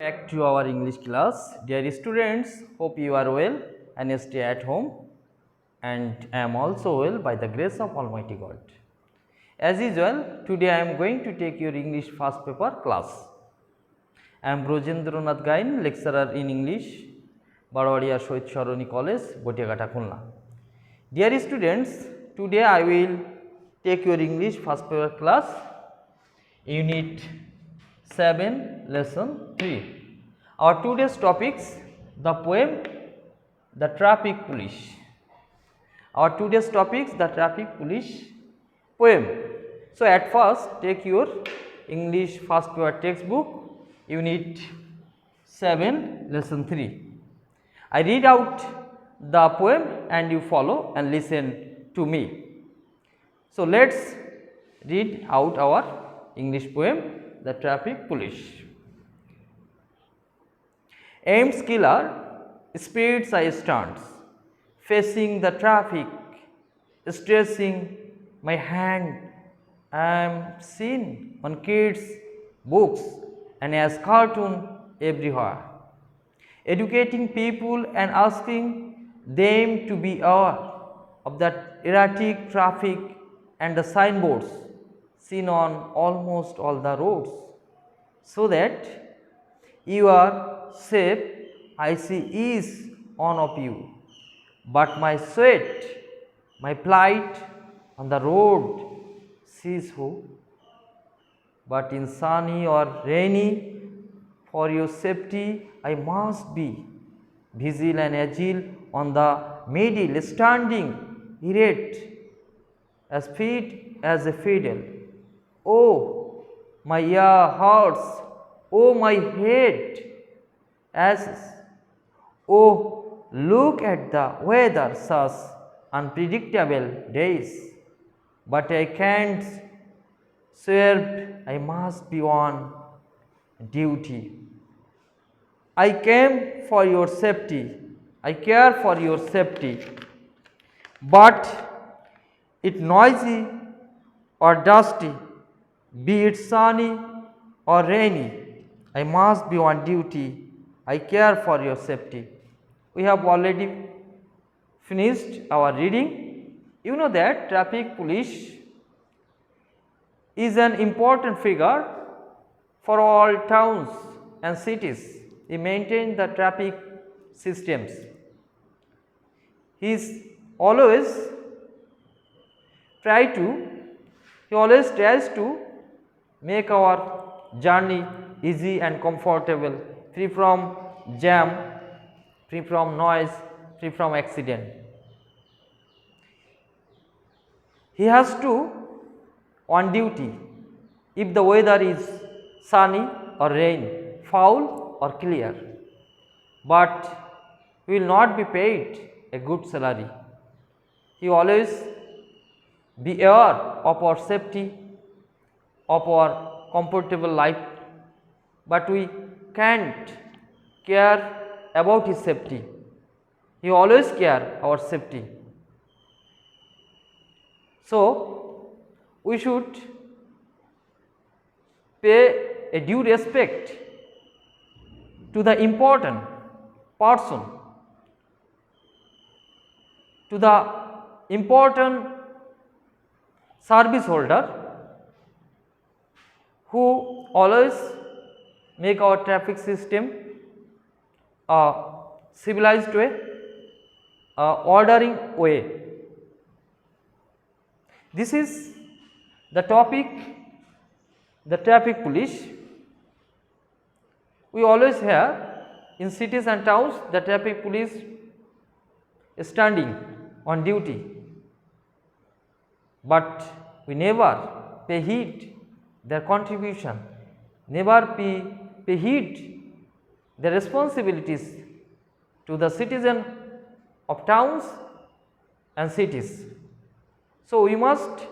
Back to our English class. Dear students, hope you are well and stay at home, and I am also well by the grace of Almighty God. As usual, today I am going to take your English first paper class. I am Brojendranath Gain, lecturer in English, Barwadia Shohid Sharoni College, Botiagata, Khulna. Dear students, today I will take your English first paper class, Unit 7, Lesson 3. Our today's topics, the poem, the traffic police. Our today's topics, the traffic police poem. So at first, take your English first paper textbook, Unit 7, Lesson 3. I read out the poem and you follow and listen to me. So let's read out our English poem, the traffic police. Ames killer speeds I stunts, facing the traffic, stressing my hand. I am seen on kids' books and as cartoon everywhere, educating people and asking them to be aware of the erratic traffic and the signboards seen on almost all the roads, so that you are safe. I see ease on of you, but my sweat, my plight on the road sees who. But in sunny or rainy, for your safety I must be vigil and agile on the middle, standing erect, as fit as a fiddle. Oh, my ear hurts, oh, my head aches. Oh, look at the weather, such unpredictable days. But I can't swerve, I must be on duty. I came for your safety, I care for your safety. But it noisy or dusty, be it sunny or rainy, I must be on duty. I care for your safety. We have already finished our reading. You know that traffic police is an important figure for all towns and cities. He maintains the traffic systems. He always tries to make our journey easy and comfortable, free from jam, free from noise, free from accident. He has to on duty if the weather is sunny or rain, foul or clear, but he will not be paid a good salary. He always be aware of our safety, of our comfortable life, but we can't care about his safety. He always care our safety. So we should pay a due respect to the important person, to the important service holder who always make our traffic system a civilized way, ordering way. This is the topic, the traffic police. We always have in cities and towns the traffic police standing on duty, but we never pay heed their contribution, never pay heed their responsibilities to the citizen of towns and cities. So we must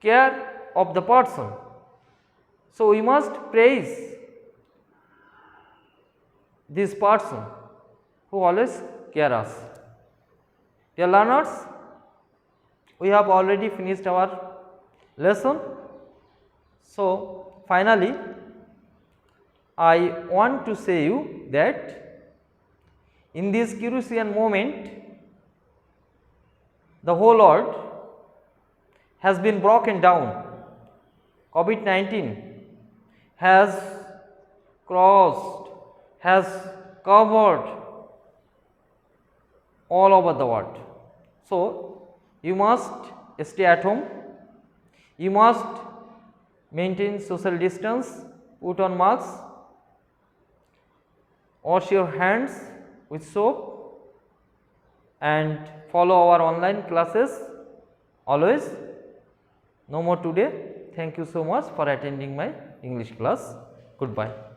care of the person. So we must praise this person who always care us. Dear learners, we have already finished our lesson. So finally, I want to say you that in this crucial moment, the whole world has been broken down. COVID-19 has crossed, has covered all over the world. So, you must stay at home, you must maintain social distance, put on masks, wash your hands with soap and follow our online classes always. No more today. Thank you so much for attending my English class. Goodbye.